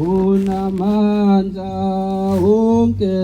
unamandla wonke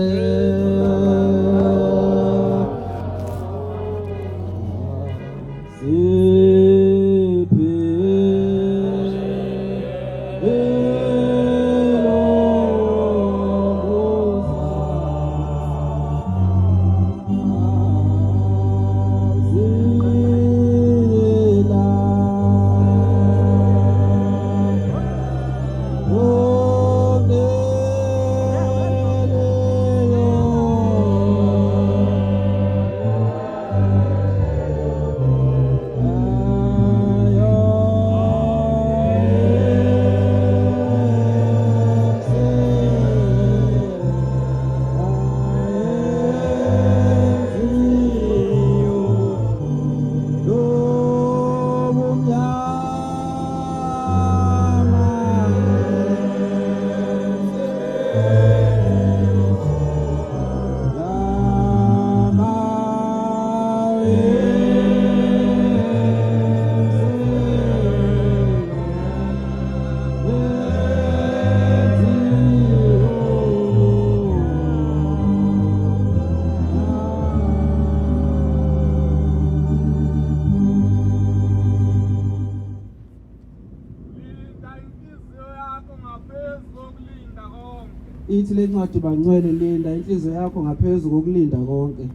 ithi le ncwadi bangcwele linda inhliziyo yakho ngaphezulu kokulinda konke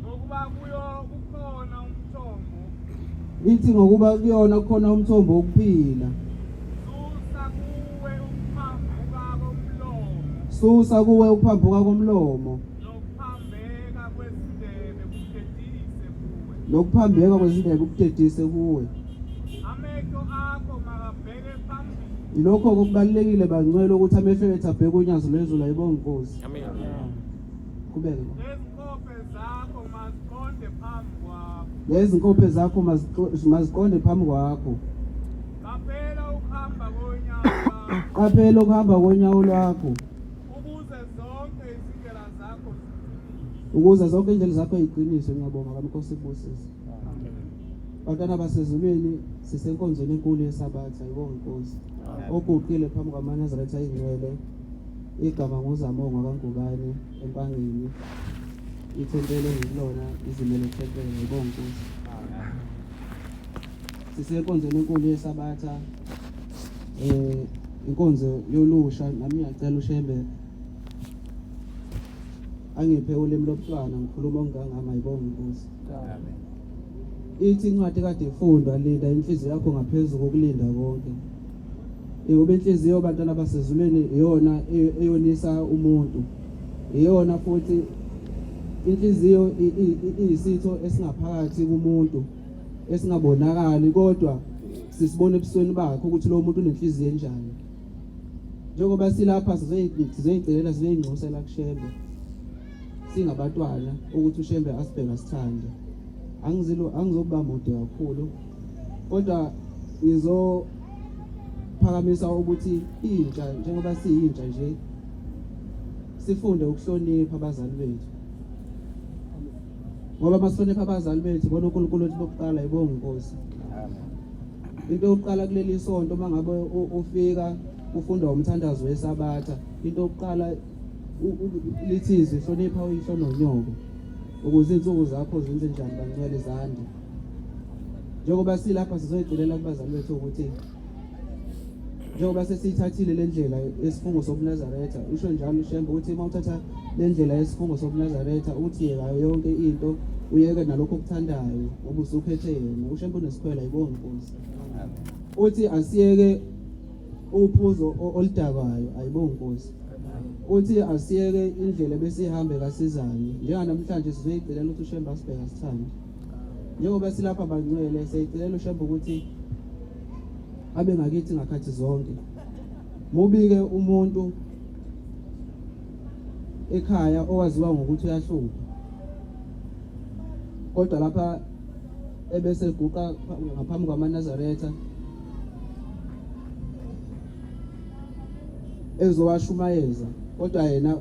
ngokuba kuyo ukhona umthombo ithi ngokuba kuyona kukhona umthombo wokuphila susa kuwe ukuphambuka komlomo susa kuwe ukuphambuka komlomo nokuphambeka kwezindebe nokuphambeka kwezindebe ukudedise kudedise kuwe kuwe amehlo akho makabheke phambili ilokho okubalekile bangcwele ukuthi amehlo ethu abheke uNyazi Lwezulu ayibonge Nkosi Amen. kubeke lezikophe zakho maziqonde phambi kwakho lezi nkophe zakho maziqonde phambi kwakho qaphela ukuhamba konyawo qaphela ukuhamba konyawo lwakho ukuze zonke ukuze zonke izindlela zakho indlela zakho ziqiniswe ngiyabonga kaMnkosi kubusisa bantwana basezulwini sisenkonzweni enkulu yesabatha ayibonge Nkosi oguqile phambi kwaManazaretha ayingcwele igama nguZamokuhle kaNgubane empangeni ithempele ngilona izimele thempele ayibonge Nkosi sisenkonzweni enkulu yesabatha inkonzo yolusha nami ngiyacela uShembe angiphe ulimi lobucwana ngikhuluma ngangama ayibonge Nkosi Amen. ithi incwadi kade ifundwa linda inhliziyo yakho ngaphezulu kokulinda konke ngoba inhliziyo bantwana basezulwini iyona eyonisa umuntu iyona futhi inhliziyo iyisitho esingaphakathi kumuntu esingabonakali kodwa sisibona ebusweni bakhe ukuthi lo muntu unenhliziyo enjani njengoba silapha sizoyicelela sizoyingxusela kuShembe singabantwana ukuthi uShembe asibheka sithande angizokuba mude kakhulu kodwa ngizophakamisa ukuthi intsha njengoba siyintsha nje sifunde ukuhlonipha abazali bethu ngoba masihlonipha abazali bethu bona uNkulunkulu wethu bokuqala ayibonge Nkosi into yokuqala kuleli sonto mangabe ufika ufunda umthandazo wesabatha into yokuqala lithizwe hlonipha uyihlo nonyoko ukuze insuku zakho zenze njani bangcwele zande njengoba silapha sizoyicelela kubazali bethu ukuthi njengoba sesiyithathile le ndlela yesifungo sobuNazaretha usho njalo uShembe ukuthi uma uthatha le ndlela yesifungo sobuNazaretha uthi yekayo yonke into uyeke nalokho okuthandayo ngoba usuphethe yena uShembe unesikhwela ayibonge Nkosi uthi asiyeke uphuzo oludakayo ayibonge Nkosi uthi asiyeke indlela besihambe kasizane njenganamhlanje sizoyicelela ukuthi uShembe asibheka sithande njengoba silapha bangcwele siyayicelela uShembe ukuthi abe ngakithi ngakhathi zonke mubike umuntu ekhaya owaziwa ngokuthi uyahlupha kodwa lapha ebese guqa ngaphambi kwaManazaretha ezowashumayeza kodwa yena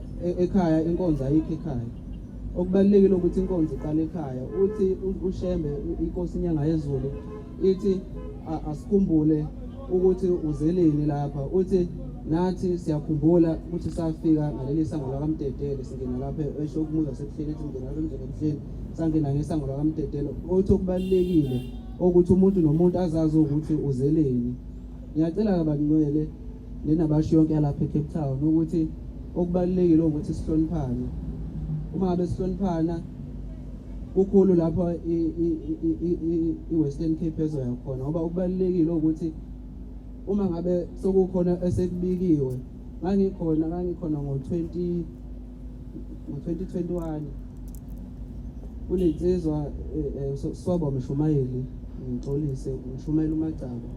ekhaya inkonzo ayikho ekhaya okubalekile ukuthi inkonzo iqale ekhaya uthi uShembe inkosi inyanga yezulu ithi asikhumbule ukuthi uzeleni lapha uthi nathi siyakhumbula ukuthi safika ngaleli sango lakaMtetele singena lapha eshokumuza sekuhleli singena lapha emjekeni sangena ngesango lakaMtetele othi okubalekile ukuthi umuntu nomuntu azazi ukuthi uzeleni. Ngiyacela kabangcwele NaBaChu yonke yalapha eCape Town ukuthi okubalekile ukuthi sihloniphane. Uma ngabe sihloniphana kukhulu lapha iWestern Cape ezoya khona ngoba okubalekile ukuthi uma ngabe sokukhona esekubikiwe ngangikhona ngo-2021 kunensizwa swaba mshumayeli ngixolise umshumayeli uMagcaba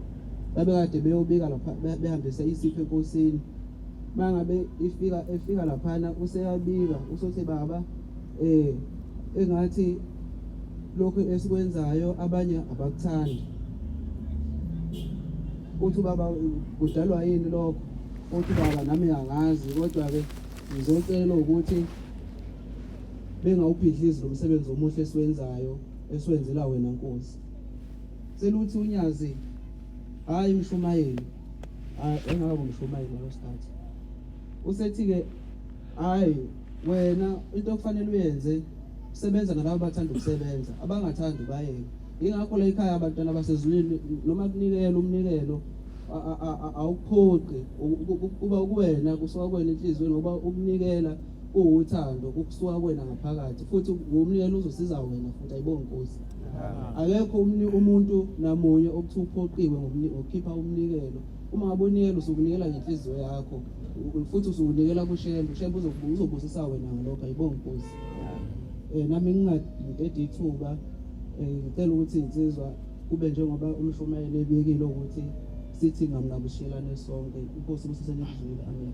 babekade beyobika lapha behambise isipho enkosini mangabe efika laphana useyabika usothi baba engathi lokho esikwenzayo abanye abakuthandi uthi baba kudalwa yini lokho uthi baba nami angazi kodwa ke ngizocela ukuthi bengawuphidlizi lo msebenzi omuhle esiwenzayo esiwenzela wena Nkosi. Sela uthi uNyazi hayi mshumayeli engakabe umshumayeli ngalesikhathi usethi ke hayi wena into okufanele uyenze usebenza nalabo bathanda ukusebenza abangathandi bayeke. Ingakho la ekhaya abantwana basezulwini noma kunikela umnikelo awuphoqi kuba kuwena kusuka kwena inhliziyo ngoba ukunikela uwuthando ukusuka kwena ngaphakathi futhi umnikelo uzosiza wena futhi ayibonge Nkosi. Akekho umuntu namunye okuthiuphoqiwe ngokukhipha umnikelo. Uma ngabe unikelo usukunikela ngenhliziyo yakho futhi usukunikela kuShembe uzobusisa wena ngalokho ayibonge Nkosi. Nami ngingaqedi ithuba ngicela ukuthi insizwa kube njengoba umshumayeli ebekile ukuthi sithi ngamngabushelane sonke Inkosi kusisene kuzwile. Amen.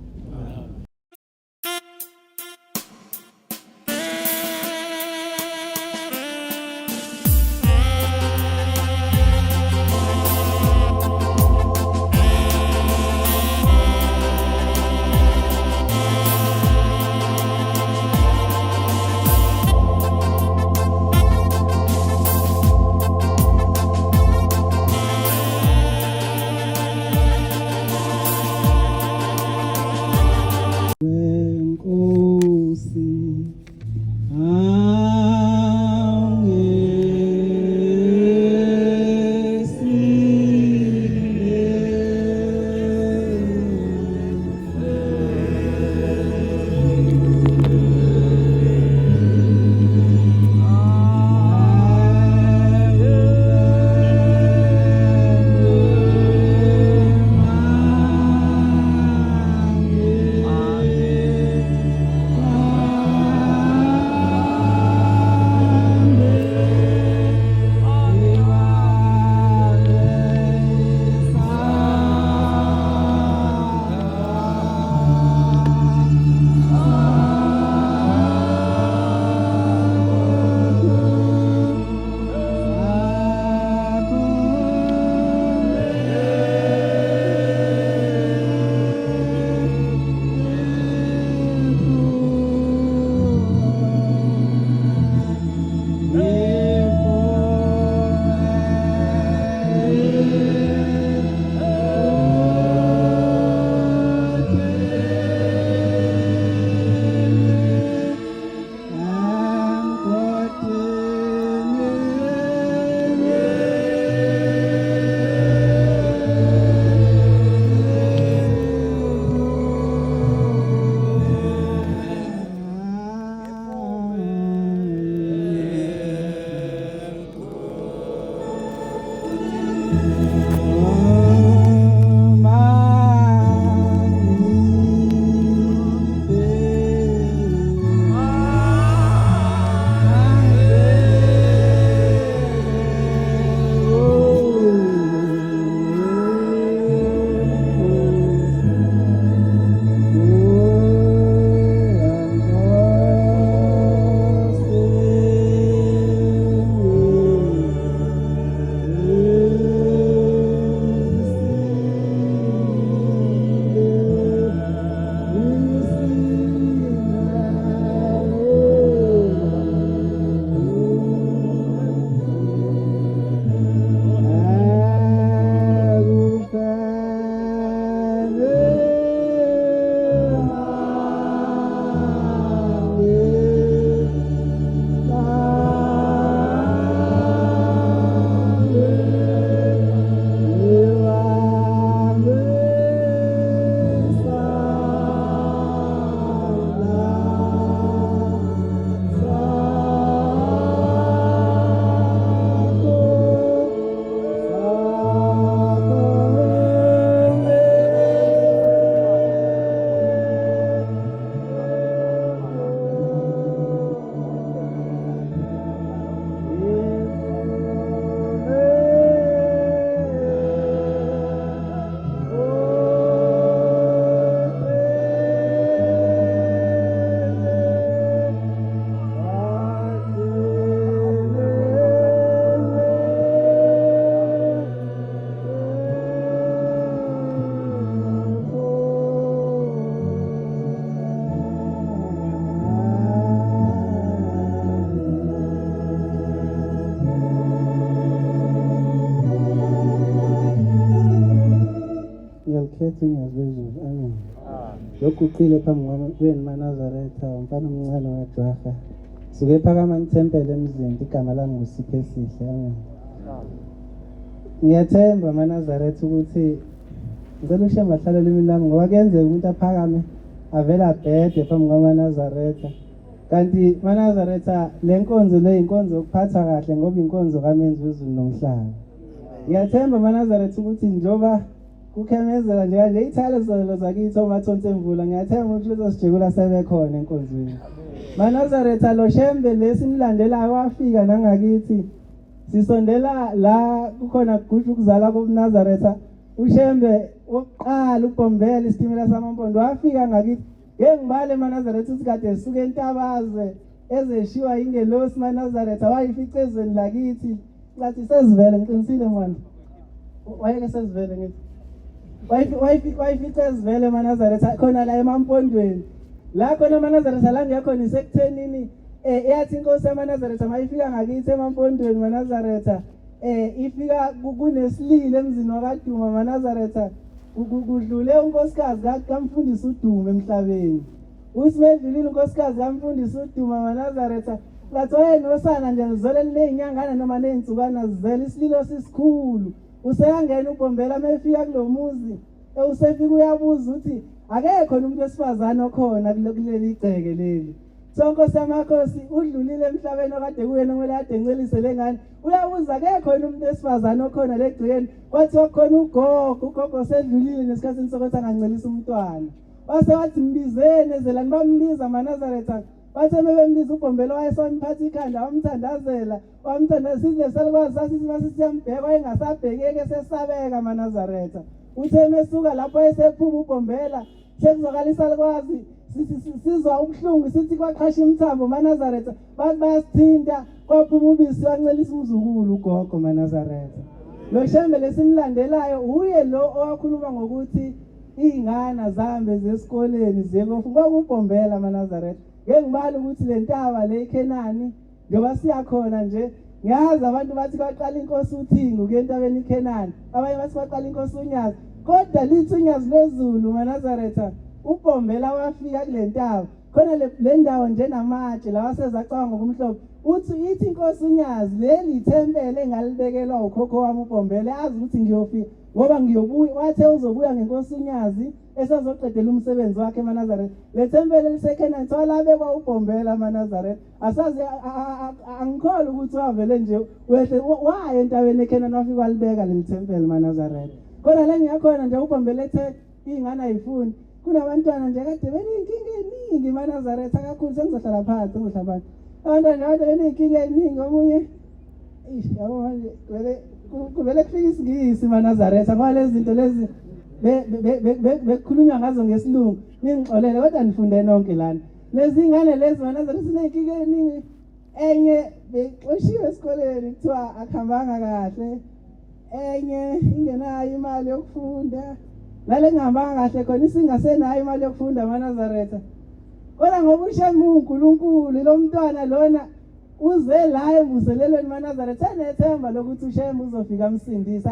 uNyazi Lwezulu. Amen. Lokuqile phambi kwenu maNazaretha umfana omncane waJwaha. Suke phakama nithempele emzini igama lami nguSiphesihle. Amen. Ngiyathemba maNazaretha ukuthi ngicela uShembe ahlale limi lami ngoba kuyenzeka umuntu aphakame avela abhede phambi kwamaNazaretha. Kanti maNazaretha lenkonzo le inkonzo yokuphatha kahle ngoba inkonzo kaMenzi wezulu nomhlaba. Ngiyathemba maNazaretha ukuthi njoba kukhemezela nje ithalo zakithi omathonse emvula ngiyathemba ukuthi uzosijekula sebekhona enkonzweni. maNazaretha lo Shembe lesimlandelayo wafika nangakithi sisondela la kukhona gusho ukuzala koMnazaretha uShembe oqala uBombela isitimela samampondo wafika ngakithi ngengibale maNazaretha usikade suke entabaze ezeshiwa ingelosi maNazaretha wayifica ezweni lakithi ngathi sezivele ngiqinisile manje wayeke sezivele ngithi wayifica ezivele maNazaretha khona la emampondweni la khona maNazaretha la ngiyakhona isekuthenini eyathi inkosi yamaNazaretha mayifika ngakithi emampondweni maNazaretha ifika kunesilile emzini wakaduma maNazaretha kudlule unkosikazi kamfundisi uDuma emhlabeni uSimedlulile unkosikazi kamfundisi uDuma maNazaretha ngathi wayenosana nje ngizole linezinyangana noma nezinsukwana zizele isililo sisikhulu useyangena uBombela mefika kulomuzi usefika uyabuza ukuthi akekho umuntu wesifazane okhona kuleli igceke leli sonke samakhosi udlulile emhlabeni okade kuyena ngeke ade ncelise lengane uyabuza akekho umuntu wesifazane okhona legcikeni kwathi wakhona ugogo sedlulile nesikhathini sokuthi angancelisa umntwana wase wathi mbizene ezelani bambiza maNazaretha bathe bembiza uBombela wayesomphatha ikhanda wamthandazela sidle salikwazi sasithi masisiyambheka wayengasabhekeke sesabeka maNazaretha uthe mesuka lapho esephuma uBombela sekuzokalisa likwazi sizwa ubuhlungu sithi kwaqhasha imthambo maNazaretha bathi bayasithinta kwaphuma ubisi wancelisa umzukulu ugogo maNazaretha lo Shembe lesimlandelayo uye lo owakhuluma ngokuthi izingane zahambe zesikoleni ziyekufika kuBombela maNazaretha ngengibala ukuthi lentaba le eKenani njoba siyakhona nje ngiyazi abantu bathi baqala inkosi uThingu kentabeni eKenani abanye bathi baqala inkosi uNyazi kodwa lithi uNyazi Lwezulu maNazaretha uBombela wafika kulentaba khona le ndawo nje namatshe lawa sezacanga ngokumhlophe uthi ithi inkosi uNyazi leli ithempele engalibekelwa ukhokho wami uBombela yazi ukuthi ngiyofika ngoba ngiyobuya wathe uzobuya ngenkosi uNyazi esezoqedela umsebenzi wakhe maNazaretha le thempele liseKenani tholabe kwa uBombela maNazaretha asazi angikholwa ukuthi wavele nje wehle waye entabeni eKenani wafika walibeka le thempele maNazaretha khona la ngiyakhona nje uBombela ethe ingane ayifuni kunabantwana nje kade benenkinga eningi maNazaretha kakhulu sengizohlala phansi abantwana nje benenkinga eningi omunye yabo manje vele kufika isingisi maNazaretha ngoba lezi zinto lezi bekhulunywa ngazo ngesilungu ningixolele kodwa nifunde nonke lana lezi ingane lezi maNazaretha sinenkinga eningi enye bexoshiwe esikoleni kuthiwa akuhambanga kahle enye ingenayo imali yokufunda lale ngihambanga kahle khona isingasenayo imali yokufunda maNazaretha kodwa ngoba uShembe uNkulunkulu lo mntwana lona uze la emvuselelweni maNazaretha enethemba lokuthi uShembe uzofika amsindisa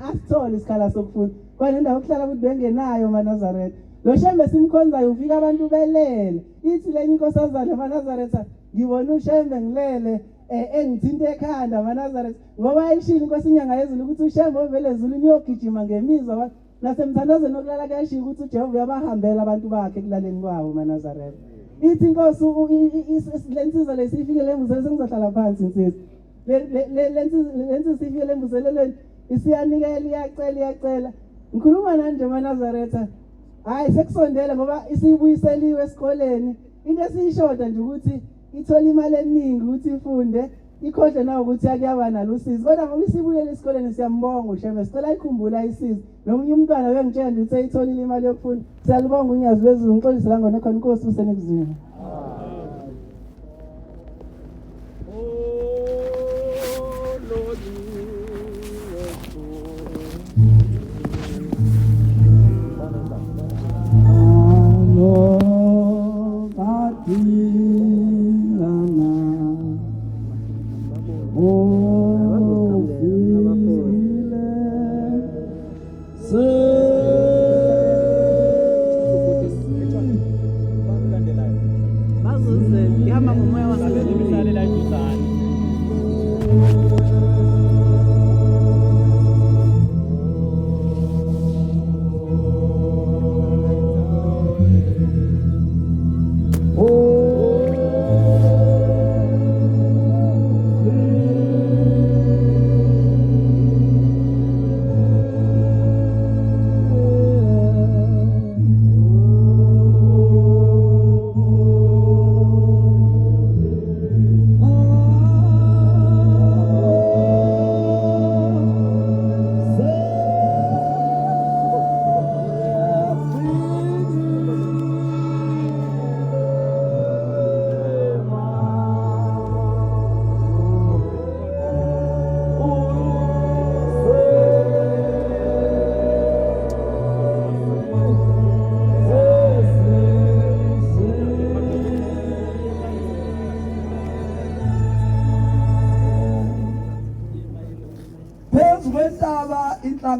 asithole isikhala sokufunda kodwa indawo yokuhlala ukuthi bengenayo maNazaretha lo Shembe simkhonzayo ufika abantu belele ithi lenye inkosazana maNazaretha ngibona uShembe ngilele engithinte ekhanda maNazaretha ngoba ayishilo inkosi inyanga yezulu ukuthi uShembe ovele ezulu niyogijima ngemizwa nasemthandazweni okulala kuyashiya ukuthi uJehova uyabahambela abantu bakhe kulaleni kwawo maNazaretha ithi inkosi lensizwa lesifike lemvuselelo sengizohlala phansi insizwa lensizwa sifike lemvuselelweni isiyanikela iyacela ngikhuluma nanje maNazaretha hayi sekusondele ngoba isibuyiseliwe esikoleni into esiyishoda nje ukuthi ithola imali eningi ukuthi ifunde ikhohle nawo ukuthi akuyaba nalo usizo kodwa ngoba isibuyele esikoleni siyambonga uShembe sicela ikhumbula isizo nomunye umntwana bengitshela nje ukuthi ayitholile imali yokufunda siyalibonga uNyazi Lwezulu ngixolisa la ngone khona inkosi usenekuzini Say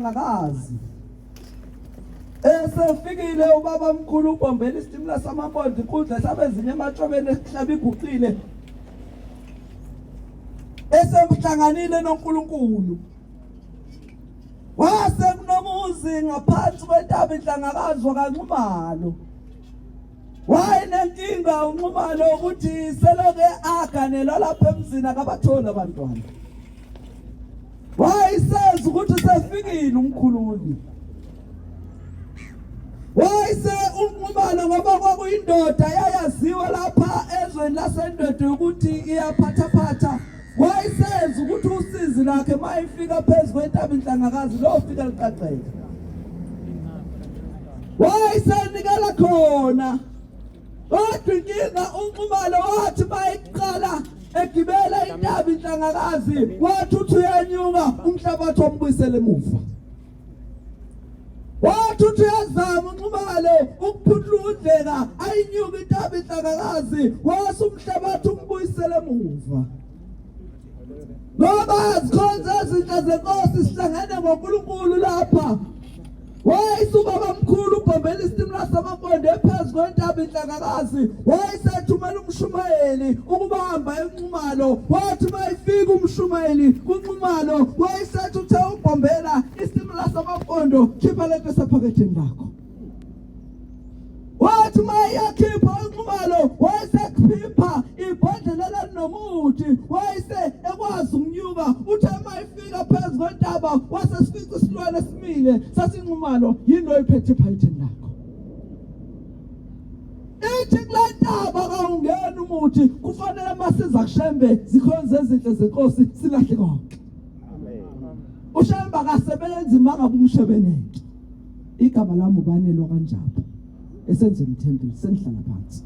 Ndlangakazi esefikile ubaba mkhulu ubombela isitimela samaMpondo inkundla sabezinye ematshobeni esihlaba iguqile esemhlanganile noNkulunkulu wase kunomuzi ngaphansi kwentaba Ndlangakazi wakanxumalo wayenenkinga uNxumalo ukuthi seloke aganelwa lapha emzini akabatholi abantwana wayesenza ukuthi sefikile umkhululi wayese uNxumalo ngoba kwakuyindoda yayaziwa lapha ezweni lasendoda ukuthi iyaphathaphatha wayesenza ukuthi usizi lakhe mayifika phezulu kwentaba Ndlangakazi lofika liqaqeka wayesenikela khona kodwa inkinga uNxumalo wathi mayiqala egibela intaba Ndlangakazi wathi uthi uyanyuka umhlabathi wombuyisele emuva wathi uthi uyazama uNxumalo ukuphuthula undlela ayinyuka intaba Ndlangakazi wase umhlabathi umbuyisele emuva ngoba zikhonza izinto zenkosi sihlangene ngoNkulunkulu lapha wayisubaba mkhulu ubombela isitimela samaMpondo ephezulu kwentaba Ndlangakazi wayisethumela umshumayeli ukubamba eNxumalo wathi mayifika umshumayeli kuNxumalo wayisethi uthe ubombela isitimela samaMpondo khipha lento esephaketheni lakho wathi mayakhipha uNxumalo wayesekhipha ibhodlela linomuthi wayese ekwazi umnyuka uthe mayifika phezulu kwentaba wasesifica isilwane esimile sasinxumalo yini oyiphethe ephaketheni lakho ithi kulentaba kawungena umuthi kufanele masiza kuShembe zikhonze izinto zenkosi silahle konke uShembe akasebenzi mangabe umshebenento igama lami Banele Njapha esenze umthembisi sengihlala phansi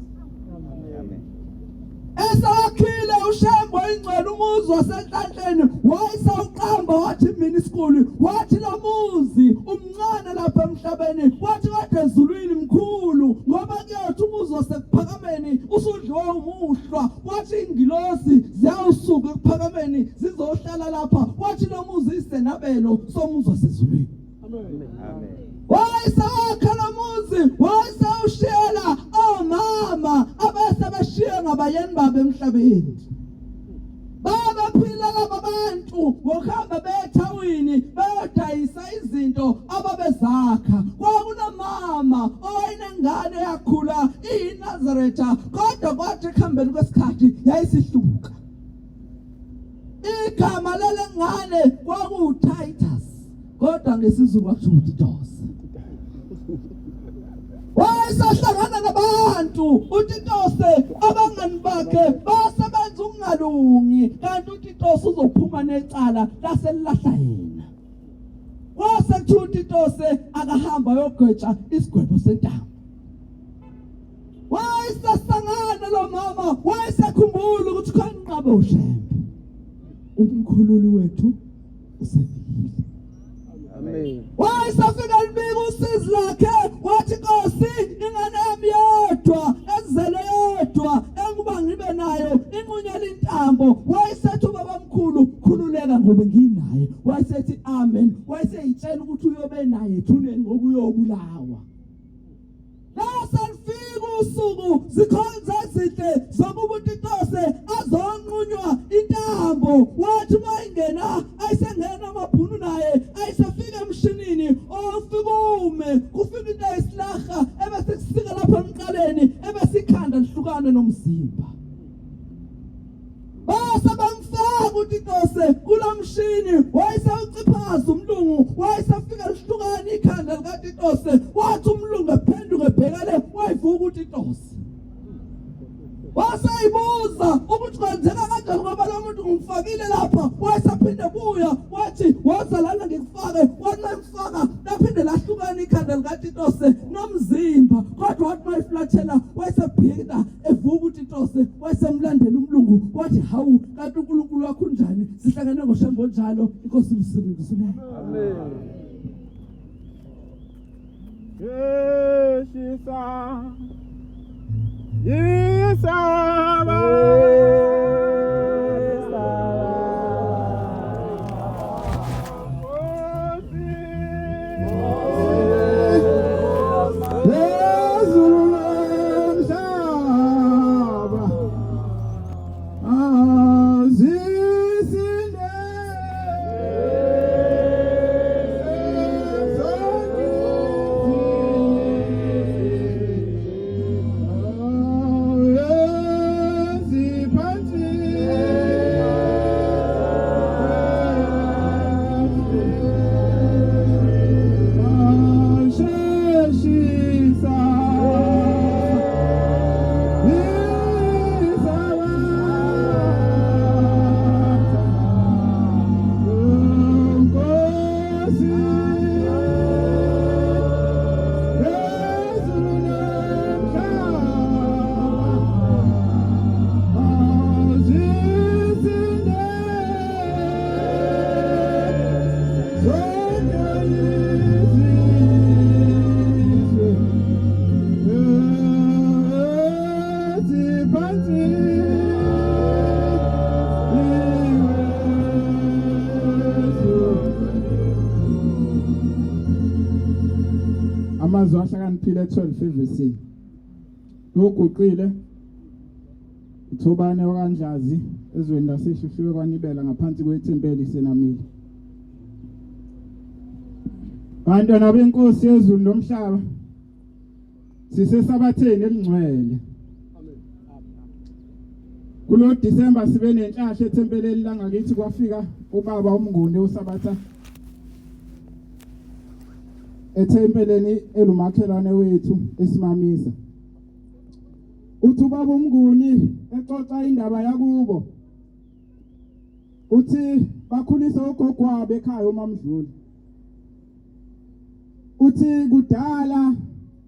esakhile uShembe ingcwele umuzi wasenhlanhleni wayisawuqamba wathi mina isikole wathi lo muzi umncane lapha emhlabeni wathi kade ezulwini mkhulu ngoba kuyathi umuzi wasekuphakameni usudliwa umuhlwa wathi ingilosi ziyawusuka ekuphakameni zizohlala lapha wathi lo muzi isenabelo somuzi wasezulwini amen wayisakha nomuzi wayisawushiyela omama abasebashiya ngabayeni babo emhlabeni babaphila laba bantu ngokuhamba bethawini bayodayisa izinto ababezakha kwakunamama owayinengane yakhula iyiNazaretha kodwa kwathi ekuhambeni kwesikhathi yayisihluka igama lele ngane kwakuTitus kodwa ngesizulu kwakuthiwa uTitos wayesahlangana nabantu uTitose abangani bakhe basebenza ukungalungi kanti uTitose uzophuma necala laselilahla yena wase kuthiwa uTitose akahamba yogwetsha isigwebo sentaba wayesahlangana lo mama wayesekhumbula ukuthi khonqabe uShembe umkhululi wethu usefikile amen wayesafika libika usizi lakhe wathi Nkosi ingane yami yodwa ezele yodwa enguba ngibe nayo inqunyela intambo wayesethi ubaba mkhulu khululeka ngoba nginaye wayesethi amen wayeseyitshela ukuthi uyobe naye thuneni ngokuyobulawa lasalifika usuku zikhonza izinhle zokuba uTitose azonqunywa intambo wathi mayingena ayisengena amabhunu naye ayisefika emshinini ofikume kufika into esilaha ebese kusika lapha emqaleni ebese ikhanda lihlukane nomzimba base bamfaka uTitose kulomshini wayesawuciphaza umlungu wayesafika lihlukane ikhanda likaTitose wathi umlungu ephenduke ebhekele wayivuka uTitose wasayibuza ukuthi kwenzeka kanjani ngoba lo muntu ngimfakile lapha wayesaphinde buya wathi wazalana ngikufake wathi mayifaka laphinde lahlukana ikhanda likaTitose nomzimba kodwa wathi mayiflathela wayesaphinda evuka uTitose wayesemlandela umlungu wathi hawu kanti uNkulunkulu wakho unjani sihlangane ngoShembe njalo inkosi imsindisile amen Yeshisa Yesaba Osi Siphesihle 12 verse. Loguqile Thobane Ndlazi ezweni laseshushiwe kwanibela ngaphansi kwethempeli senamile. Bantwana benkosi yezulu nomhlaba. Sisesabatheni elingcwele. Kulo December sibe nenhlahla ethempeleni langakithi kwafika ubaba umnguni uSabatha ethempeleni elumakhelwane wethu esimamisa. Uthi ubaba umnguni exoxa indaba yakubo. Uthi bakhulisa ugogo wabo ekhaya uMamdluli. Uthi kudala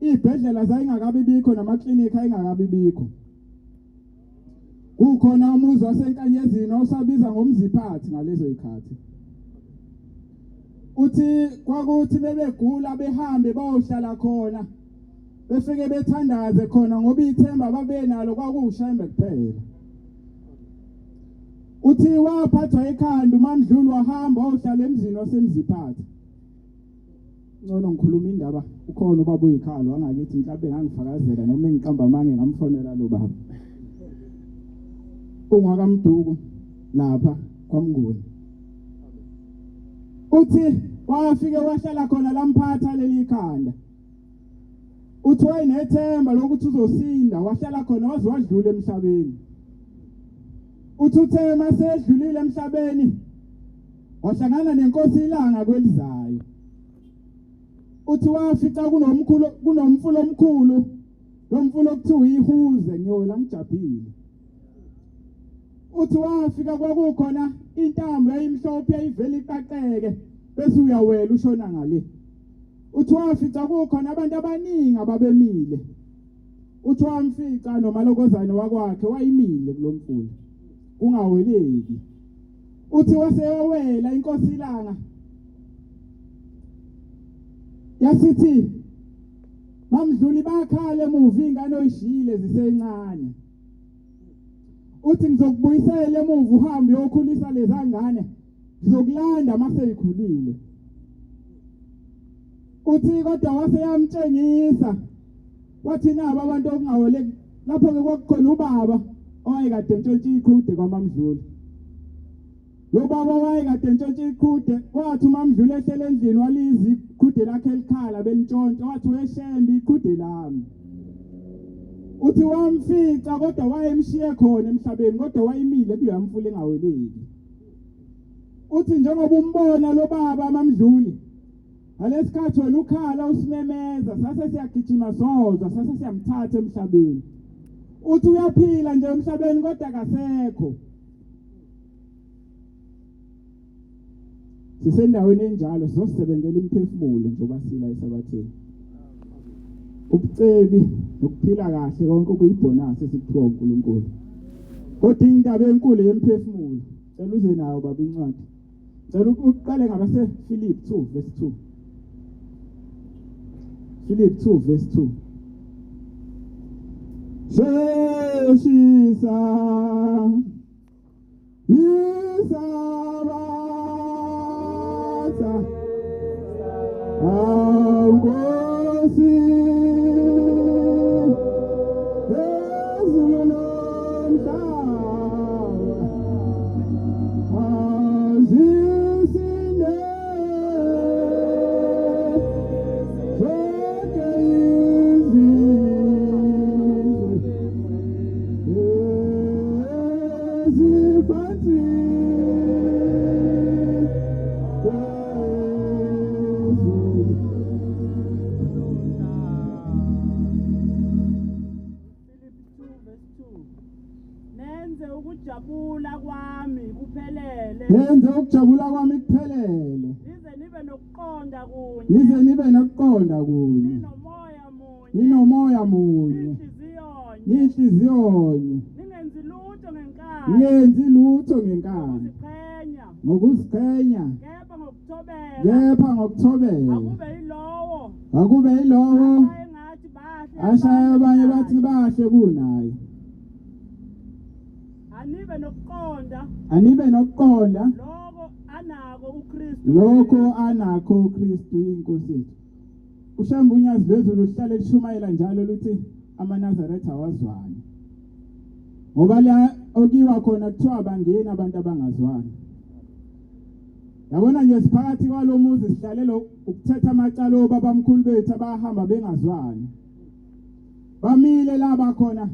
ibhedlela zayingakabi bikho namaklinika ayingakabi bikho. Ukhona umuzi wasenkanyezini osabiza ngomziphathi ngalezo ikhathi. Uthi kwakuthi bebegula behambe bayohlala khona. Befike bethandaze khona ngoba ithemba babenalo kwakuShembe kuphela. Uthi waphathwa ekhanda uMamdluli wahamba wayohlala emzini wasemziphathi. Ngcono ngikhuluma indaba ukhona ubaba uyikhalo angakithi mhlawumbe ngangifakazela noma ngiqamba amange ngamfonela lo baba. Ungakamduku lapha kwamnguni. Uthi wafike wahlala khona lamphatha leli khanda. Uthi wayinethemba lokuthi uzosinda wahlala khona waze wadlula emhlabeni. Uthi uthe mase edlulile emhlabeni wahlangana nenkosi ilanga kwelizayo. Uthi wafica kunomfulo omkhulu lo mfulo kuthiwa ihuze ngiyola ngijabhile. Uthi wafika kwakukhona intambo yayimhlophe yayivela iqaqeke bese uyawela ushona ngale. Uthi wafica kukhona abantu abaningi ababemile. Uthi wamfica nomalokozane wakwakhe wayimile kulomfulo kungaweleki. Uthi waseyowela inkosi ilanga yasithi Mamdluli bakhala emuva ingane oyishile zisencane. Uthi ngizokubuyisela emuva uhambe uyokhulisa lezangane ngizokulanda mase yikhulile. Uthi kodwa waseyamtshengisa wathi naba abantu okungaweleki lapho ke kwakukhona ubaba owayekade ntshontshe ikhude kwaMamdluli. Lo baba wayekade ntshontshe ikhude wathi uMamdluli ehlele endlini walizi ikhude lakhe elikhala belintshontshe wathi weShembe ikhude lami. Uthi wamfica kodwa wayemshiye khona emhlabeni kodwa wayimile kuleya mfula engaweleki. Uthi njengoba umbona lo baba Mamdluli ngalesikhathi wena ukhala usimemeza sase siyagijima sozwa sase siyamthatha emhlabeni. Uthi uyaphila nje emhlabeni kodwa akasekho. Sisendaweni enjalo sizosebenzela imphefumulo njengoba sila esabatheni. Ubucebi nokuphila kahle konke kuyibonus esiphiwa uNkulunkulu. Kodwa indaba enkulu yemphefumulo cela uze nayo baba incwadi. Cela uqale ngabase Philip 2 verse 2. Philip 2 verse 2. Sheshisa Isabasa Angosi Lwezulu nomhlaba azisinde zonke izizwe eziphansi ukujabula kwami kuphelele. Yenze ukujabula kwami kuphelele. Nize nibe nokuqonda kunye. Nize nibe nokuqonda kunye. Ninomoya munye. Ninomoya munye. Nihliziyonye. Ningenzi lutho ngenkani. Ngenzi lutho ngenkani. Ngokuziqhenya. Kepha ngokuthobela. Kepha ngokuthobela. Akube yilowo. Ashaya abanye bathi bahle kunaye. Anibe nokuqonda lokho anakho uKristu inkosi yethu. uShembe uNyazi Lwezulu uhlale lishumayela njalo luthi amaNazaretha awazwani ngoba la okiwa khona kuthiwa bangena abantu abangazwani. Yabona nje siphakathi kwalomuzi sihlalelo ukuthetha amacala obabamkhulu bethu abahamba bengazwani. Bamile laba khona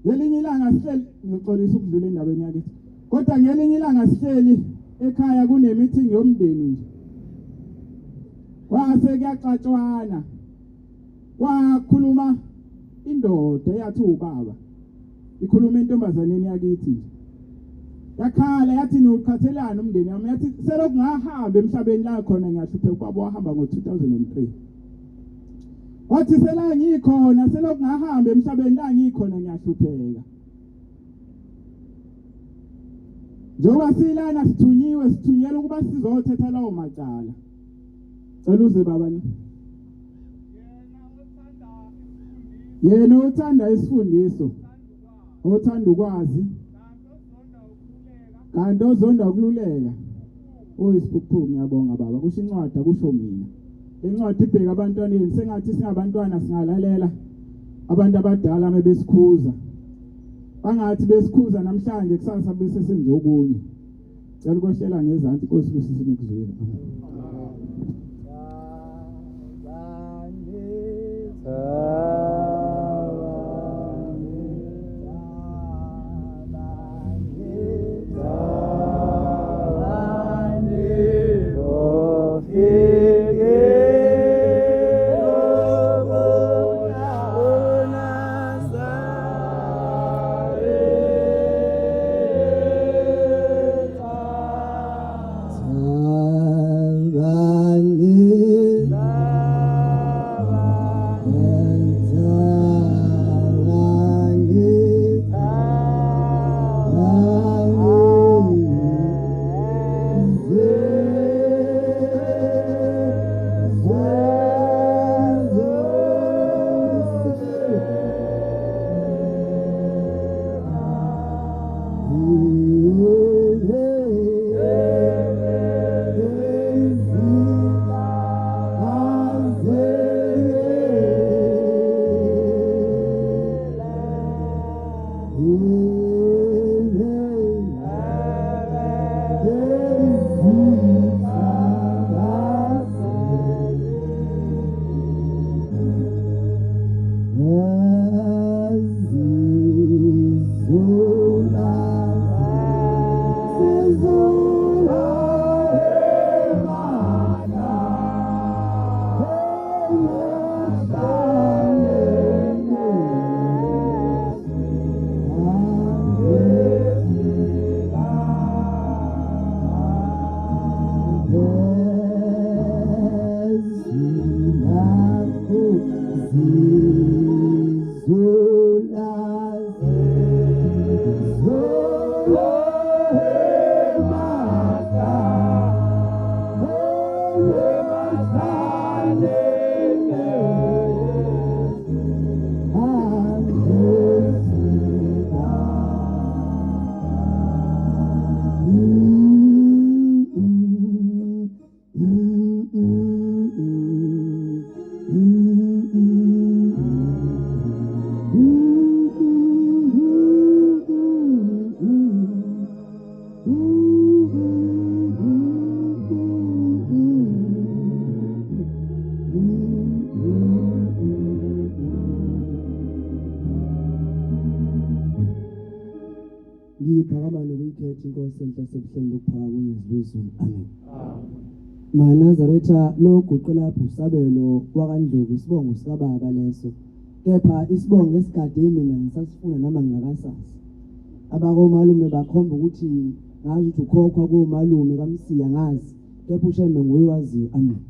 ngelinye ilanga sihleli ngixolisa ukudlula endabeni yakithi. Kodwa ngelinye ilanga sihleli ekhaya kunemeeting yomndeni nje. Kwase kuyaxatshwana. Kwakhuluma indoda eyathi ubaba. Ikhuluma intombazaneni yakithi nje. Yakhala yathi nokhathelana umndeni wami yathi selokhu ngahamba emhlabeni la khona ngiyahlupheka ubaba wahamba ngo2003. Wathi sela ngikhona selokhu ngahamba emhlabeni la ngikhona ngiyahlupheka. Njoba silana sithunyelwe ukuba sizothetha lawo macala. Cela uze baba ni. Yena uthanda isifundiso. Uthanda ukwazi. Kanti ozonda ukululeka. Uyisiphuphu ngiyabonga baba. Kusho incwadi akusho mina. Incwadi ibheka abantwaneni sengathi singabantwana singalalela abantu abadala mebesikhuza. Bangathi besikhuza namhlanje kusasa bese senze okunye. Cela ukhohlela ngezantsi Nkosi kusisi nikuzwile. Nazaretha lo guqela Sabelo Ndlovu isibongo sika baba leso. Kepha isibongo esigade mina ngisasifuna nama ngingakasazi. Abakomalume bakhomba ukuthi ngazi ukuthi ukhokhwa komalume kaMsiya ngazi. Kepha uShembe nguye waziyo. Amen.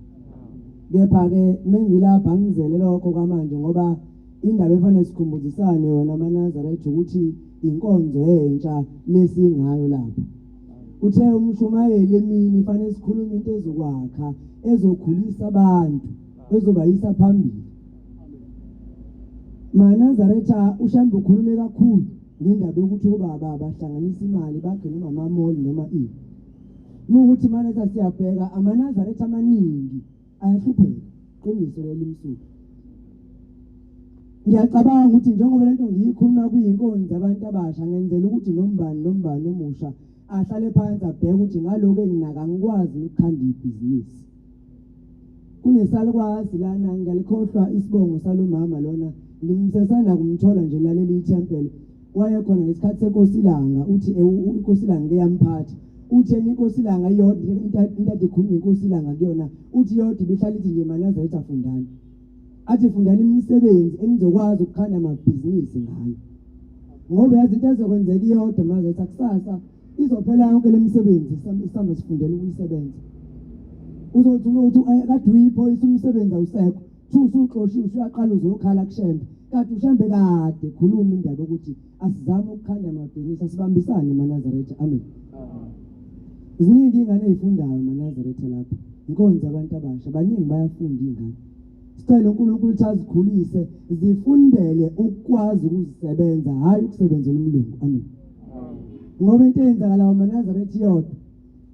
Kepha ke mengilapha ngizele lokho kwamanje ngoba indaba efanele sikhumbuzisane wona amaNazaretha ukuthi INkonzo entsha lesingayo lapha. Uthe umshumayeli emini fanele sikhulume into ezokwakha ezokhulisa abantu ezobayisa phambili. MaNazaretha uShembe ukhulume kakhulu ngendaba yokuthi ubaba bahlanganisa imali bakhe noma amamoli noma ukuthi manje siyabheka amaNazaretha amaningi ayahlupheka iqiniso lelimsuku. Ngiyacabanga ukuthi njengoba lento ngiyikhuluma kuyinkonzo abantu abasha ngenzela ukuthi nombani omusha ahlale phansi abheke ukuthi ngaloko enginaka ngikwazi ukukhanda ibhizinisi. Kunesalukwazi lana ngiyalikhohlwa isibongo salomama lona ngimsesana kumthola nje laleli iTemple wayekhona ngesikhathi seNkosilanga uthi iNkosilanga ngeyamphatha uthi iNkosilanga iyodwa into ekhuluma iNkosilanga kuyona uthi yodwa ibihlala ithi nje Manazaretha fundani athi fundani imisebenzi enizokwazi ukukhanda amabhizinisi ngayo ngoba yazi into ezokwenzeka iyodwa Manazaretha kusasa izophela yonke lemisebenzi sihamba sifundela ukuyisebenza uzothi kade uyiphoyisa umsebenzi awusekho usuxoshile usuyaqala uzokhala kuShembe kade uShembe kade khuluma indaba ukuthi asizame ukukhanda amabhizinisi asibambisane Manazaretha amen. Ziningi ingane ezifundayo Manazaretha lapha inkonzo abantu abasha baningi bayafunda ingane sicela uNkulunkulu ukuthi azikhulise zifundele ukwazi ukuzisebenza hayi ukusebenzela umlungu amen. Ngoba into eyenzakala Manazaretha yodwa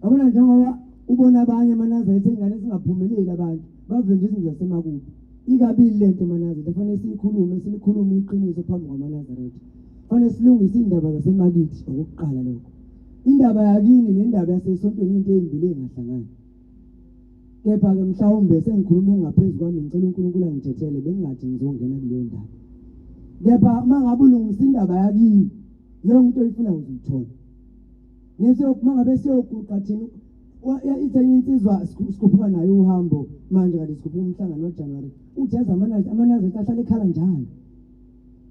abona njengoba ubona abanye Manazaretha ingane singaphumeleli abantu bavele nje izinto zasemakubo ikabili lento Manazaretha fanele silikhulume iqiniso phambi kwaManazaretha fanele silungise indaba zasemakithi okokuqala lokho indaba yakini nendaba yasesontweni into ezimbili engahlangani kepha ke mhlawumbe sengikhuluma ngaphezulu kwami ngicela uNkulunkulu angithethele bengingathi ngizongena kuleyo ndaba kepha mangabe ulungisa indaba yakini yonke into oyifuna uzithola nese mangabe siyoquqa thina ithenye insizwa sikhuphuka nayo uhambo manje kade sikhuphuka umhlangano waJanuary uthi yazi Manazaretha ahlale ekhala njalo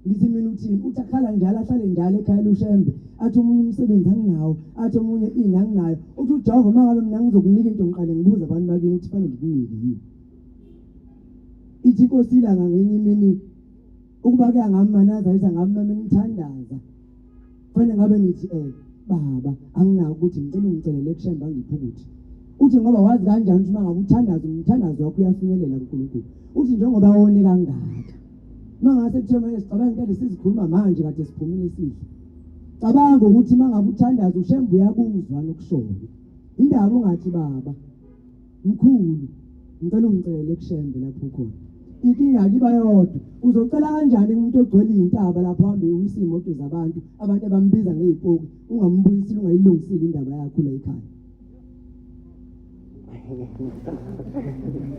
ngithi mina uthini uthi akhala njalo ahlale njalo ekhaya luShembe athi umunye umsebenzi anginawo athi omunye anginayo uthi uJehova mangabe mina ngizokunika into ngiqale ngibuza abantu bakini ukuthi fanele ngikunike yini ithi iNkosilanga ngenye imini ukuba ke ngamaManazaretha ngamama ngithandaza fanele ngabe nithi baba anginako ukuthi ngicela ungicelele kuShembe angiphukuthi uthi ngoba wazi kanjani ukuthi mangabe umthandazo wakho uyafinyelela kuNkulunkulu uthi njengoba wone kangaka mangase kuthiwa manje sicabanga into lesizikhuluma manje kade siphumile sihle cabanga ukuthi mangabe uthandaza uShembe uyakuzwa nokushoyo indaba ungathi baba mkhulu ngicela ungicelele kuShembe lapho ukhona inkinga kiba yodwa uzocela kanjani umuntu ogcwele intaba lapho hambe uyisimoto zabantu abantu abambiza ngezipoki ungambuyisile ungayilungisile indaba yakho la ekhaya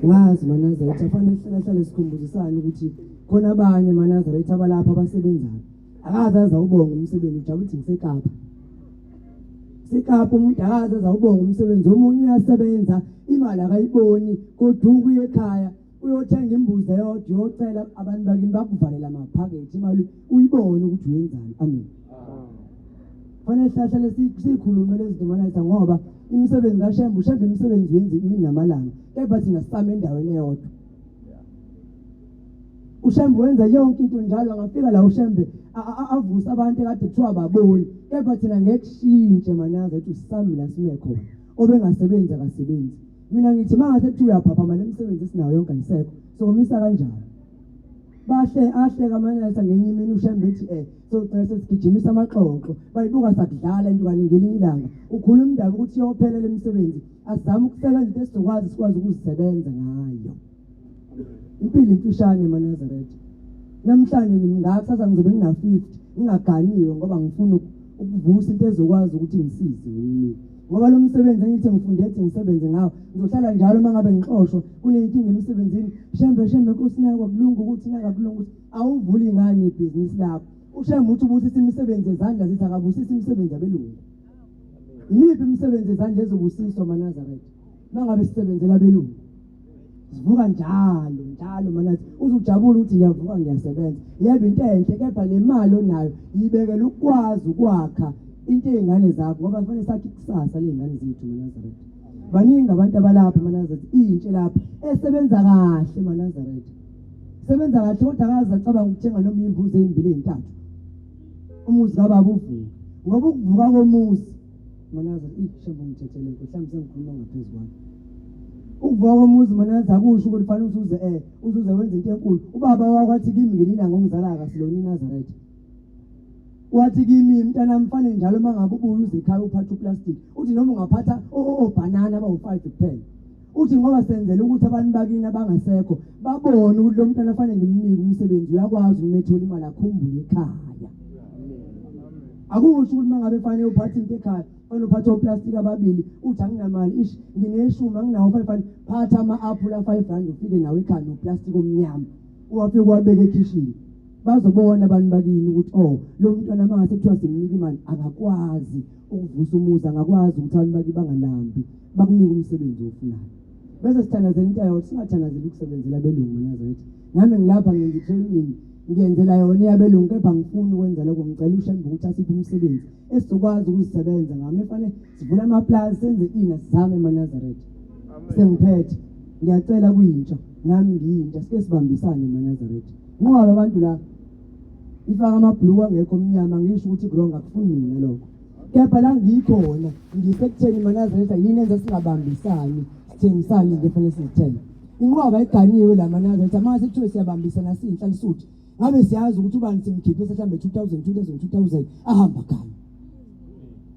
ngazi Manazaretha fanele sihlale sikhumbuzisana ukuthi khona abanye Manazaretha abalapha abasebenzayo akazaza ubonga umsebenzi ujabula ukuthi ngisekapa umuntu akazaza ubonga umsebenzi omunye uyasebenza imali akayiboni kodwa ukuye ekhaya uyothenga imbuzi eyodwa uyocela abantu bakini bakuvalela amaphakethe imali uyibone ukuthi uyenzani amen. Fanele sihlale sikhulume lezi zinto Manazaretha ngoba imisebenzi kaShembe imisebenzi yenza imini namalanga kepha thina sisame endaweni eyodwa uShembe wenza yonke into njalo angafika la uShembe avusa abantu ekade kuthiwa baboni kepha thina ngekushintshe Manazaretha usisami la sime khona obengasebenza akasebenzi mina ngithi mangase kuthi uyaphapha manje imisebenzi esinayo yonke ayisekho sokumisa kanjani ahleka Manazaretha ngenye imini uShembe ethi so sigijimisa amaxoxo bayibuka sakudlala into kaningelinye ilanga ukhuluma indaba ukuthi yophela lemisebenzi asizame ukusebenza into esizokwazi sikwazi ukuzisebenza ngayo impilo imfishane Manazaretha namhlanje ngingakusasa ngizobe ngina50 ngingaganiwe ngoba ngifuna ukuvusa into ezokwazi ukuthi ngisize yini ngoba lo msebenzi engithi ngifunde ethi ngisebenze ngawo ngizohlala njalo mangabe ngixoshwa kuneyinkinga emsebenzini Shembe Nkosinaka kulunga ukuthi naka kulunga ukuthi awuvuli ingane ibhizinisi lakho uShembe uthi ubusisa imisebenzi ezandla zithi akabusisa imisebenzi abelungu yimiphi imisebenzi ezandla ezobusiswa Manazaretha mangabe sisebenzela abelungu sivuka njalo Manazaretha uzujabula ukuthi ngiyavuka ngiyasebenza yebo into enhle kepha le mali onayo yibekela ukwazi ukwakha into ezingane zakho ngoba kufanele sakhe ikusasa lezingane zethu Manazaretha baningi abantu abalapha Manazaretha intshe lapha esebenza kahle Manazaretha sebenza kahle kodwa akaza acabanga ukuthenga noma imbuzi ezimbili ezintathu umuzi kababa uvuka ngoba ukuvuka komuzi Manazaretha Shembe ngithethele mhlawumbe sengikhuluma ngaphezulu kwami ukuvuka komuzi Manazaretha akusho ukuthi fanele uzuze wenza into enkulu ubaba wakwathi kimi ngelinga ngomzala kaSiloni Nazaretha wathi kimi mntana mfane njalo mangabe ubuye uze ekhaya uphatha uplastic uthi noma ungaphatha obanana abawu5 kuphela uthi ngoba senzele ukuthi abantu bakini abangasekho babone ukuthi lo mntwana afanele ngimnike umsebenzi uyakwazi ukumethula imali akhumbule ekhaya. Akusho ukuthi mangabe fanele uphathe into ekhaya fanele uphathe oplastic ababili uthi anginamali ish ngineshumi anginawo 500 phatha ama-apula 500 ufike nawe ekhaya noplastic omnyama uwafike uwabeke ekhishini. Bazobona abantu bakini ukuthi lo mntwana mangase kuthiwa simnika imali angakwazi ukuvusa umuzi, angakwazi ukuthi abantu baki bangalambi bakunike umsebenzi ofunayo. Bese sithandazela into yayo singathandazeli ukusebenzela abelungu Nazareth. Nami ngilapha ngenza i-training ngiyenzela yona yabelungu kepha ngifuna ukwenza lokho ngicela uShembe ukuthi asiphe umsebenzi esizokwazi ukuzisebenza ngami efanele sivule amaplaza senze sizame eManazareth. Sengiphethe ngiyacela kuyintsha nami ngiyintsha sike sibambisane eManazareth. Ngoba abantu la ifaka amabhluku angekho omnyama ngisho ukuthi gronga akufuni mina lokho. Kepha la ngikhona ngisekutheni eManazareth yini enza singabambisani sithengisane nje fanele sithenge. Inqoba iganiwe la Manazareth mase kuthiwe siyabambisana siyinhlali suthi. Ngabe siyazi ukuthi ubani simkhiphe mhlambe 2000 ahamba khona.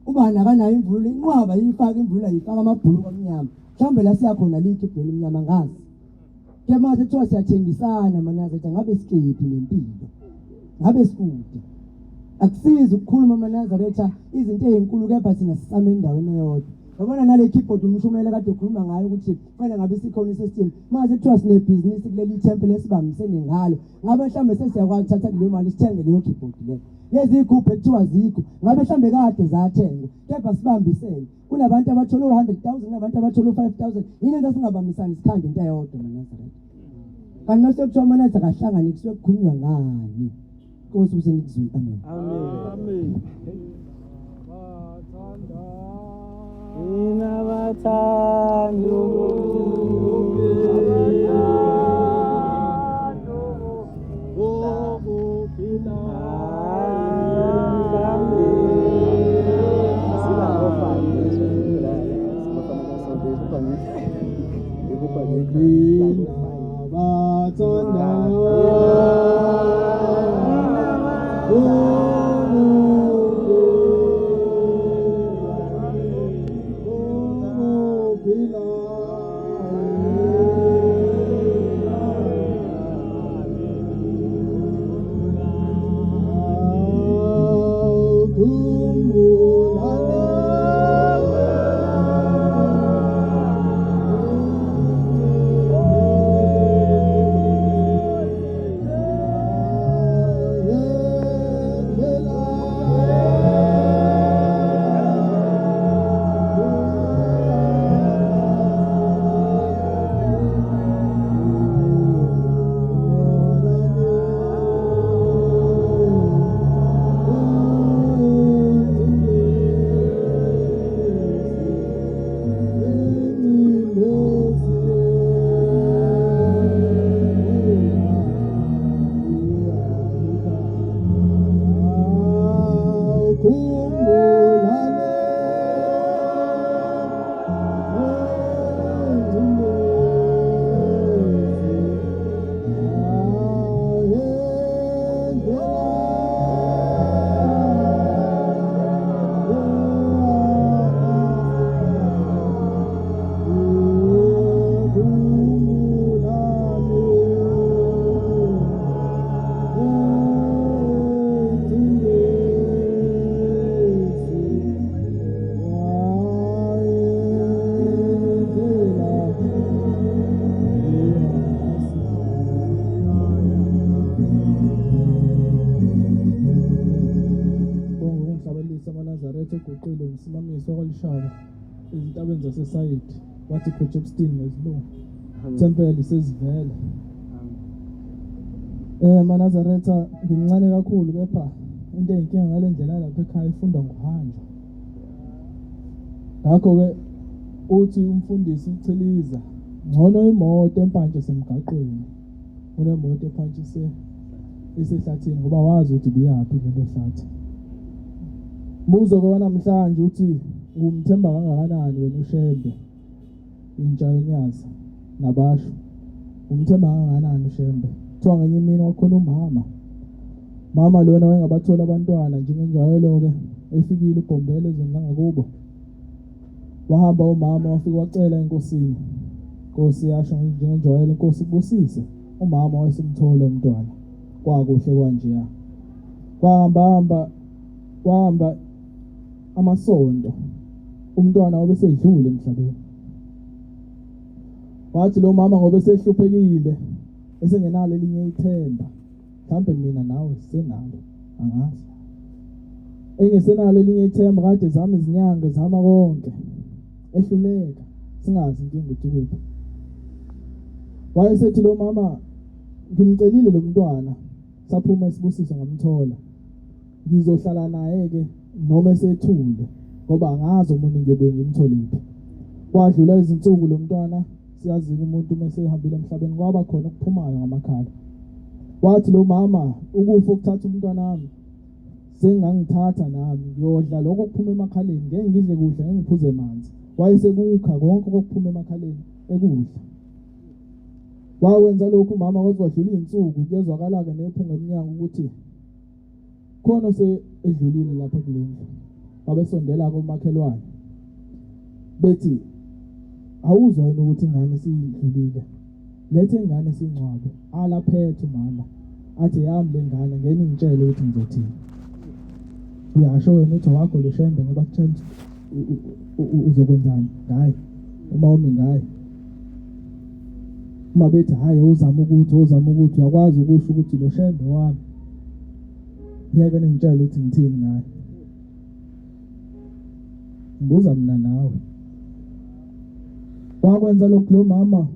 Ubani akanayo imvulo inqwaba yifaka imvulo yifaka amabhuluku amnyama. Mhlambe la siyakhona likhe ibhulu emnyama ngazi. Ke mase kuthiwa siyathengisana Manazareth ngabe sikephi nempilo. Ngabe sikude. Akusizi ukukhuluma Manazareth izinto ezinkulu kepha sina sisame endaweni eyodwa. Yabona nale keyboard umshumela kade ukhuluma ngayo ukuthi fanele ngabe sikhona system manje kuthiwa sine business kuleli temple esibambisene ngalo ngabe mhlambe sesiyakwazi ukuthatha leyo mali sithenge leyo keyboard le lezi igroup ekuthiwa zikho ngabe mhlambe kade zathengwa kepha sibambisene kunabantu abathola 100,000 nabantu abathola 5,000 yini into singabambisani isikhande into eyodwa Manazareth kanti mase kuthiwa Manazareth akahlangane kusuke kukhulunywa ngani Nkosi usenikuzwe amen Amen. Inabathanda uguqile Msimamisi Lushaba ezintabeni zasesayidi wathi Projectstein ngesiLungu temple sesivele Manazareth ngimncane kakhulu kepha into eyinkinga ngale ndlela lapha ekhaya ifunda ngohanjwa ngakho ke uthi umfundisi uChiliza ngcono imoto empantshi semgaqweni kunemoto ephantshise isehlathini ngoba wazi ukuthi biyaphi lento hlathi Muzo kwa namhlanje uthi umthemba kangakanani wena uShembe intsha uNyazi NaBaChu umthemba kangakanani uShembe kuthiwa ngenye imini wakhona mama lona wayengabathola abantwana njengenjalo ke efikile uBhombele ezengangakubo wahamba umama wafika wacela enkosini Nkosi yasho njengenjwayelo inkosi ibusise umama wayesimthola umntwana kwakuhle kanjeya kwahamba amasonto umntwana wabe sedlule emhlabeni wathi lo mama ngobe sehluphekile esengenalo elinye ithemba mhlambe mina nawe senalo angazi engesenalo elinye ithemba kade zama izinyanga zama konke ehluleka singazi inkinga ukuthi wayesethi lo mama ngimcelile lo mntwana saphuma isibusiso ngamthola ngizohlala naye ke noma esethule ngoba angazi umuntu ngiyobuye ngimtholiphi kwadlula izinsuku lo mntwana siyazi umuntu mase ehambile emhlabeni kwaba khona ukuphumayo ngamakhala wathi lo mama ukufa ukuthatha umntwana wami sengangithatha nami ngiyodla lokho okuphuma emakhaleni ngeke ngidle kuhle ngeke ngiphuze amanzi wayesekukha konke okuphuma emakhaleni ekudla wawenza lokhu mama kwazwadlula izinsuku kuyezwakala ke nephunga eminyango ukuthi khona edlulile lapha kulendlu babesondela komakhelwane bethi awuzwa yini ukuthi ingane siyidlulile lethe ingane singcwabe alaphethe mama athi yami lengane ngene ngitshele ukuthi ngizothini uyasho wena uthi wakho lo Shembe ngoba kutshela uzokwenzani ngaye uma umi ngaye uma bethi hayi uzama ukuthi uyakwazi ukusho ukuthi lo Shembe wami ngeke ngitshele ukuthi ngithini ngaye ngibuza mina nawe wakwenza lokho lo mama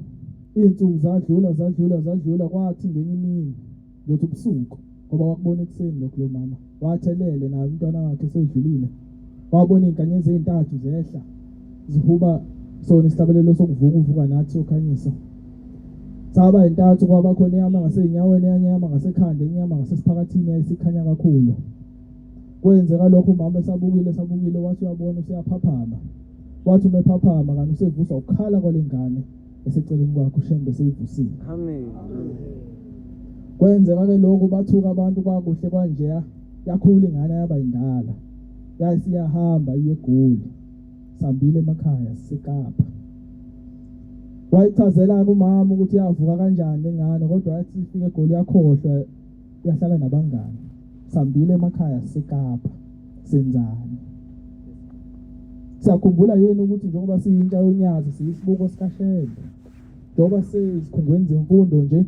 izinsuku zadlula kwathi ngenye imini lothi ubusuku ngoba wakubona ekseni lokho lo mama wathelele naye umntwana wakhe sedlulile wabona inkanyezi ezintathu zehla zihuba sona isihlabelelo sokuvuka nathi sokhanyisa saba intathu kwaba khona inyama ngasenyaweni yanyama ngasekhanda inyama ngasesiphakathini yayisikhanya kakhulu kwenzeka lokho umama esabukile wathi uyabona usiyaphaphama wathi umephaphama kanti usevuswa ukukhala kwalengane eseceleni kwakhe uShembe seyivusile Amen. kwenzeka ke lokho bathuka abantu kwakuhle kanje yakhula ingane yaba indala yasiyahamba iyeGoli sambile emakhaya seKapa wayichazela kumama ukuthi yavuka kanjani lengane kodwa yathi ifike eGoli yakhohlwa yahlala nabangani sambile emakhaya seKapa senzani siyakhumbula yini ukuthi njengoba siyintsha yoNyazi siyisibuko sikaShembe njengoba sesikhungweni zemfundo nje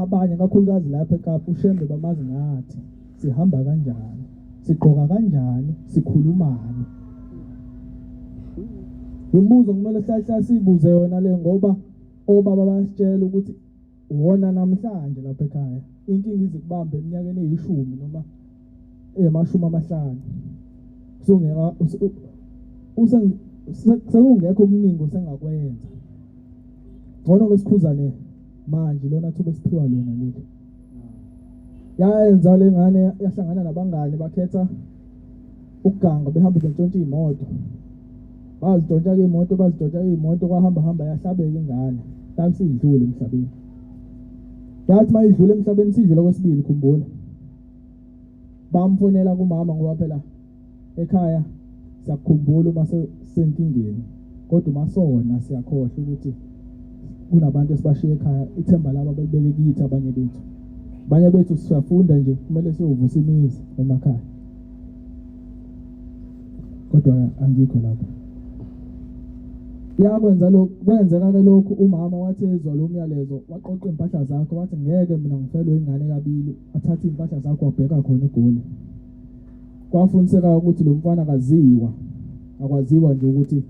abanye kakhulukazi lapha eKapa uShembe bamazi ngathi sihamba kanjani sigqoka kanjani sikhulumani imibuzo kumele hlahla sibuze yona le ngoba obaba basitshela ukuthi wona namhlanje lapha ekhaya inkinga izikubamba eminyakeni eyishumi noma eyama50 sekungekho okuningi osengakwenza ngcono kwesikhuzane manje lona thuba esiphiwa lona leli yayenza lengane yahlangana nabangani bakhetha ukuganga behamba bentshontsha imoto bazidontsha imoto kwahamba yahlabeka ingane takusidlule emhlabeni yathi mayidlule emhlabeni sidlule kwesibili khumbula bamfonela kumama ngoba phela ekhaya siyakhumbula uma senkingeni kodwa masona siyakhohle ukuthi kunabantu esibashiya ekhaya ithemba labo belibeke kithi abanye bethu siyafunda nje kumele siyovusa imizi emakhaya kodwa angikho lapho yakwenza lokho kwenzeka ke lokho umama wathi ezwa lo myalezo waqoqa impahla zakhe wathi ngeke mina ngifelwe ingane kabili athathe impahla zakhe wabheka khona eGoli kwafuniseka ukuthi lo mfana akwaziwa nje ukuthi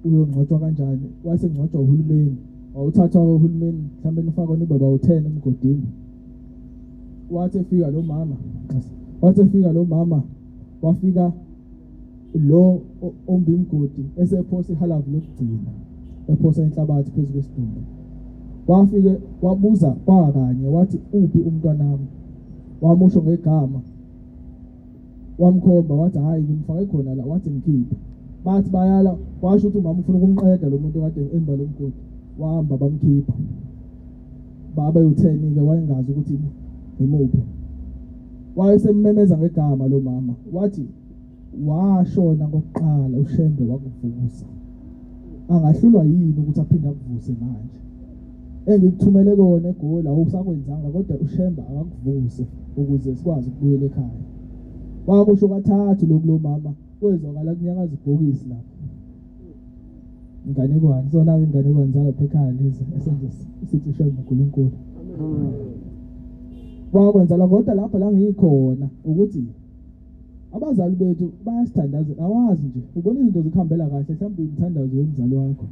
uyongcotshwa kanjani wasengcotshwa uhulumeni wawuthathwa uhulumeni mhlambe nifakwa nibe bawu10 emgodini wathi efika lo mama wafika lo ombimgodi esephosa ihalavu lokugcina ephosa inhlabathi phezulu kwesidumbu wafike wabuza kwakanye wathi uphi umntwanami wamusho ngegama wamkhomba wathi hayi ngimfake khona la wathi ngikhiphe bathi bayala washo ukuthi umama ufuna ukumqeda lo muntu kade emba lo mgodi wahamba bamkhipha baba u10 ke wayengazi ukuthi imuphi wayesemmemeza ngegama lo mama wathi washona kokuqala uShembe wakuvusa angahlulwa yini ukuthi aphinde akuvuse manje. Engikuthumele kona eGoli awusakwenzanga kodwa uShembe akakuvuse ukuze sikwazi ukubuyela ekhaya. Kwakusho kathathu lokulo mama kwezwakala kunyakaza ibhokisi lapha. Inganekwane sona inganekwane zalapha ekhaya lezi esenze isithi Shembe uNkulunkulu. Wakwenza la kodwa lapha la ngikhona ukuthi abazali bethu bayasithandaza awazi nje ubona izinto zikhambela kahle mhlawumbe umthandazo womzali wakho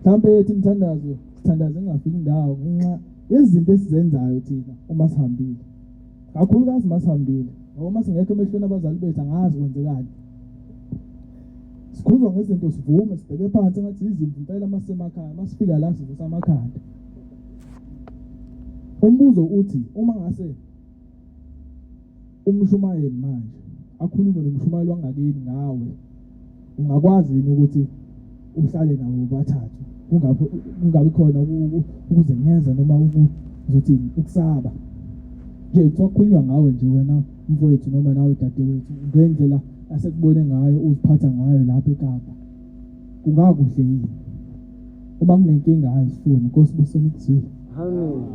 mhlawumbe yethi umthandazo sithandaze ngafika indawo ngenxa yezinto esizenzayo thina uma sihambile kakhulukazi masihambile ngoba singekho emehlweni abazali bethu angazi kwenzekani sikhuzwa ngezinto sivume sibheke phansi ngathi izimvu impela masemakhaya masifika la sivusa amakhanda. Umbuzo uthi uma ngase umshumayeli manje akhulume nomshumayeli wangakini ngawe ungakwazi yini ukuthi uhlale nawo bathathu kungabi khona ukuzenyeza noma uzothi ukusaba nje kukhulunywa ngawe nje wena mfowethu noma nawe dadewethu ngendlela asekubone ngayo uziphatha ngayo lapha eKapa kungakuhle yini uma kunenkinga ayifuni Nkosi buseni kuzile. Amen.